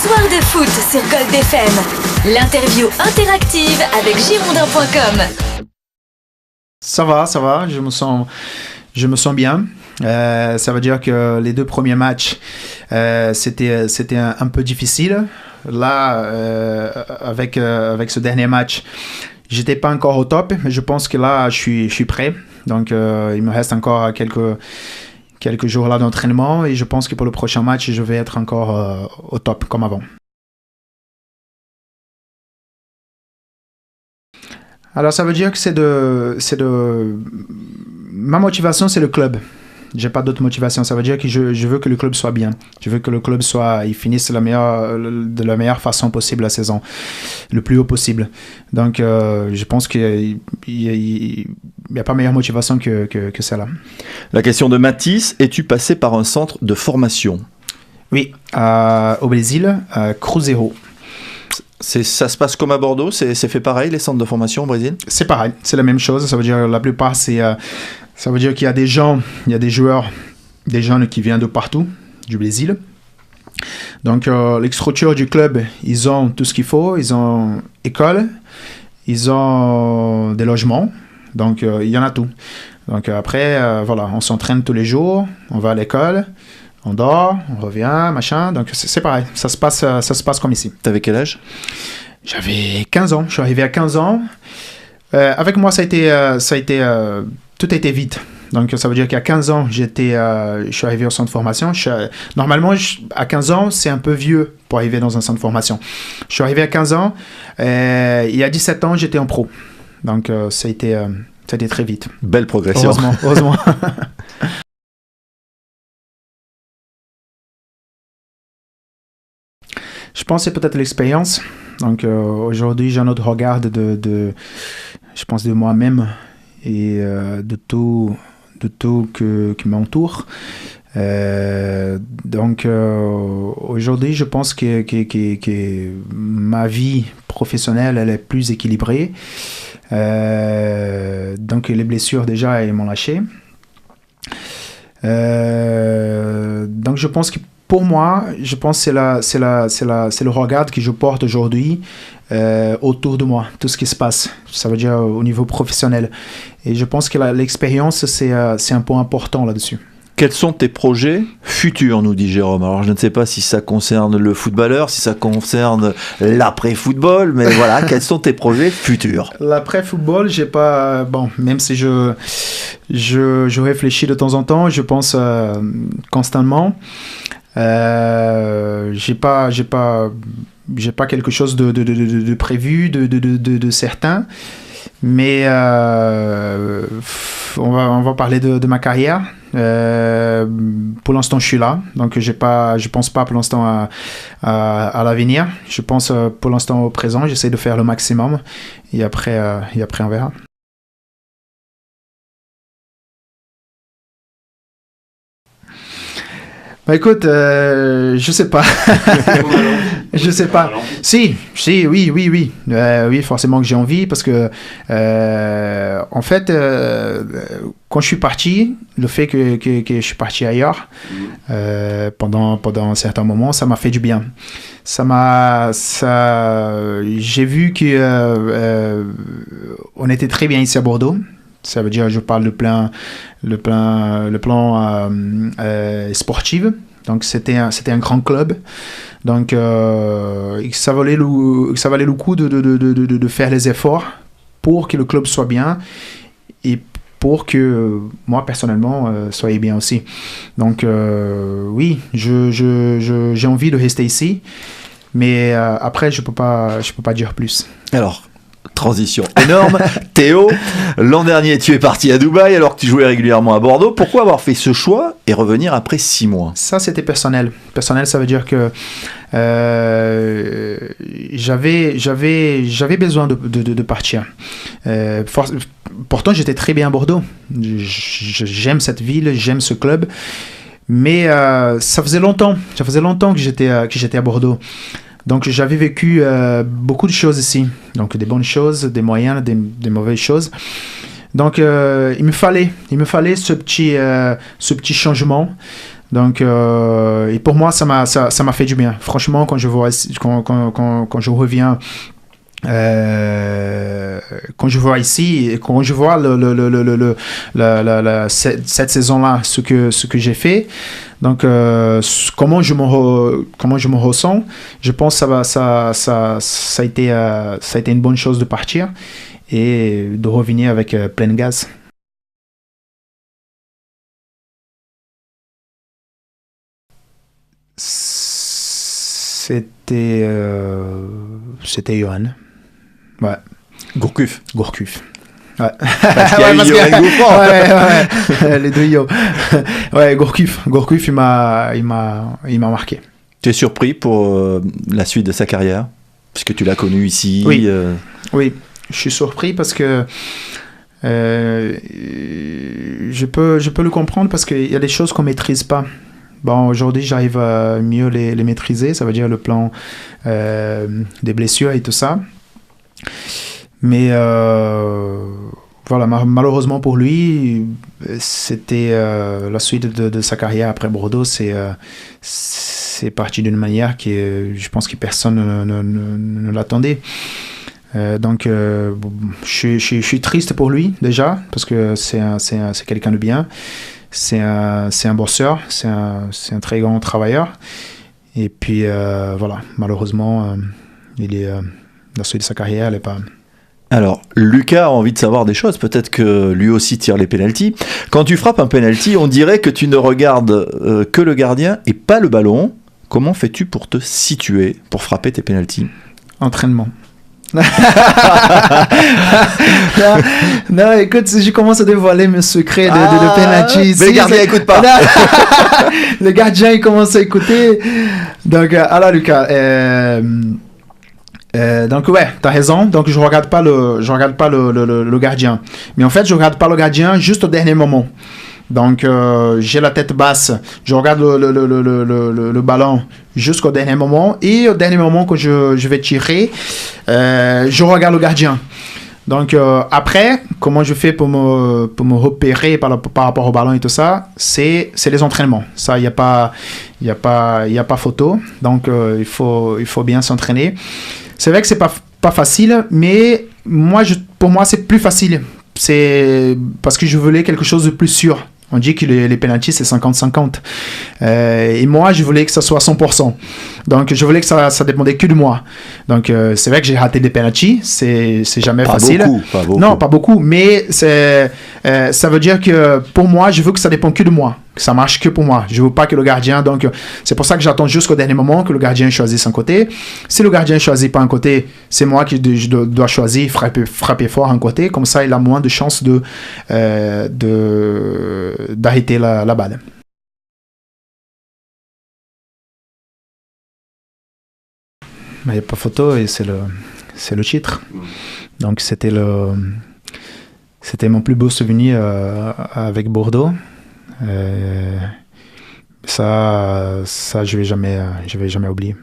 Soir de foot sur Gold FM. L'interview interactive avec Girondins.com. Ça va, je me sens bien. Ça veut dire que les 2 premiers matchs, c'était un peu difficile. Là, avec ce dernier match, j'étais pas encore au top, mais je pense que là, je suis prêt. Donc, il me reste encore quelques jours là d'entraînement et je pense que pour le prochain match, je vais être encore au top comme avant. Alors, ça veut dire que ma motivation, c'est le club. J'ai pas d'autre motivation. Ça veut dire que je veux que le club soit bien. Je veux que le club il finisse de la meilleure façon possible la saison, le plus haut possible. Donc, je pense qu'il n'y a pas meilleure motivation que celle-là. La question de Mathis, es-tu passé par un centre de formation? Oui, au Brésil, Cruzeiro. Ça se passe comme à Bordeaux? C'est fait pareil, les centres de formation au Brésil? C'est pareil, c'est la même chose. Ça veut dire la plupart, ça veut dire qu'il y a des joueurs, des jeunes qui viennent de partout, du Brésil. Donc, les structures du club, ils ont tout ce qu'il faut. Ils ont école, ils ont des logements. Donc, il y en a tout. Donc, après, voilà, on s'entraîne tous les jours, on va à l'école, on dort, on revient, machin. Donc, c'est pareil, ça se passe comme ici. T'avais quel âge? J'avais 15 ans, je suis arrivé à 15 ans. Avec moi, tout a été vite. Donc, ça veut dire qu'à 15 ans, je suis arrivé au centre de formation. Normalement, à 15 ans, c'est un peu vieux pour arriver dans un centre de formation. Je suis arrivé à 15 ans. Il y a 17 ans, j'étais en pro. Donc, ça a été très vite. Belle progression. Heureusement. Je pense que c'est peut-être l'expérience. Donc, aujourd'hui, j'ai un autre regard je pense, de moi-même et de tout qui m'entoure. Donc, aujourd'hui, je pense que ma vie professionnelle, elle est plus équilibrée. Donc, les blessures, déjà, elles m'ont lâché. Donc, je pense que pour moi, je pense que c'est le regard que je porte aujourd'hui autour de moi, tout ce qui se passe. Ça veut dire au niveau professionnel. Et je pense que l'expérience, c'est un point important là-dessus. Quels sont tes projets futurs, nous dit Jérôme? Alors, je ne sais pas si ça concerne le footballeur, si ça concerne l'après-football, mais voilà, quels sont tes projets futurs? L'après-football, j'ai pas... Bon, même si je réfléchis de temps en temps, je pense constamment. J'ai pas quelque chose de prévu, de certain, mais on va parler de ma carrière. Pour l'instant, je suis là, donc je pense pas pour l'instant à l'avenir. Je pense pour l'instant au présent. J'essaie de faire le maximum et après on verra. Bah écoute, je sais pas. Je sais pas. Si, oui. Oui, forcément que j'ai envie parce que, en fait, quand je suis parti, le fait que je suis parti ailleurs, pendant un certain moment, ça m'a fait du bien. J'ai vu que on était très bien ici à Bordeaux. Ça veut dire, je parle le plan sportif. Donc, c'était un grand club. Donc, ça valait le coup de faire les efforts pour que le club soit bien et pour que moi, personnellement, soyez bien aussi. Donc, oui, j'ai envie de rester ici. Mais après, je peux pas dire plus. Alors, transition énorme. Théo, l'an dernier, tu es parti à Dubaï alors que tu jouais régulièrement à Bordeaux. Pourquoi avoir fait ce choix et revenir après 6 mois? Ça, c'était personnel. Personnel, ça veut dire que j'avais besoin de partir. Pourtant, j'étais très bien à Bordeaux. J'aime cette ville, j'aime ce club. Mais ça faisait longtemps que j'étais à Bordeaux. Donc, j'avais vécu beaucoup de choses ici. Donc, des bonnes choses, des moyennes, des mauvaises choses. Donc, il me fallait ce petit changement. Donc, et pour moi, ça m'a fait du bien. Franchement, quand je reviens, quand je vois ici, et quand je vois cette saison-là, ce que j'ai fait, donc comment je me ressens, je pense que ça a été une bonne chose de partir et de revenir avec plein de gaz. C'était Johan. Ouais. Gourcuff. Ouais. Parce qu'il y a eu Johan Gouffran. Ouais. Les deux Yo. Ouais, Gourcuff, il m'a marqué. Tu es surpris pour la suite de sa carrière? Puisque tu l'as connu ici. Oui. Oui, je suis surpris parce que je peux le comprendre parce qu'il y a des choses qu'on maîtrise pas. Bon, aujourd'hui, j'arrive à mieux les maîtriser, ça veut dire le plan des blessures et tout ça. Mais voilà, malheureusement pour lui, c'était la suite de sa carrière après Bordeaux, c'est parti d'une manière qui, je pense que personne ne l'attendait. Donc, je suis triste pour lui déjà, parce que c'est quelqu'un de bien. C'est un bosseur, c'est un très grand travailleur. Et puis, voilà, malheureusement, la suite de sa carrière, elle n'est pas... Alors, Lucas a envie de savoir des choses. Peut-être que lui aussi tire les pénaltys. Quand tu frappes un pénalty, on dirait que tu ne regardes que le gardien et pas le ballon. Comment fais-tu pour te situer, pour frapper tes pénaltys? Entraînement. non, écoute, si je commence à dévoiler mes secrets de penalty, mais le gardien écoute pas. Le gardien il commence à écouter. Donc alors Lucas, donc ouais, t'as raison. Donc je regarde pas le gardien, mais en fait je regarde pas le gardien juste au dernier moment. Donc, j'ai la tête basse, je regarde le ballon jusqu'au dernier moment. Et au dernier moment, quand je vais tirer, je regarde le gardien. Donc, après, comment je fais pour me repérer par rapport au ballon et tout ça, c'est les entraînements. Ça, il n'y a pas photo. Donc, il faut bien s'entraîner. C'est vrai que c'est pas facile, mais pour moi, c'est plus facile. C'est parce que je voulais quelque chose de plus sûr. On dit que les penalties, c'est 50-50. Et moi, je voulais que ça soit 100%. Donc, je voulais que ça dépendait que de moi. Donc, c'est vrai que j'ai raté des penalties. C'est jamais facile. Pas beaucoup. Non, pas beaucoup. Mais ça veut dire que pour moi, je veux que ça dépende que de moi. Que ça marche que pour moi. Je veux pas que le gardien... Donc, c'est pour ça que j'attends jusqu'au dernier moment que le gardien choisisse un côté. Si le gardien choisit pas un côté, c'est moi qui dois choisir, frapper fort un côté. Comme ça, il a moins de chances d'arrêter la balle. Il n'y a pas photo et c'est le titre. Donc, c'était mon plus beau souvenir avec Bordeaux. Ça je vais jamais oublier.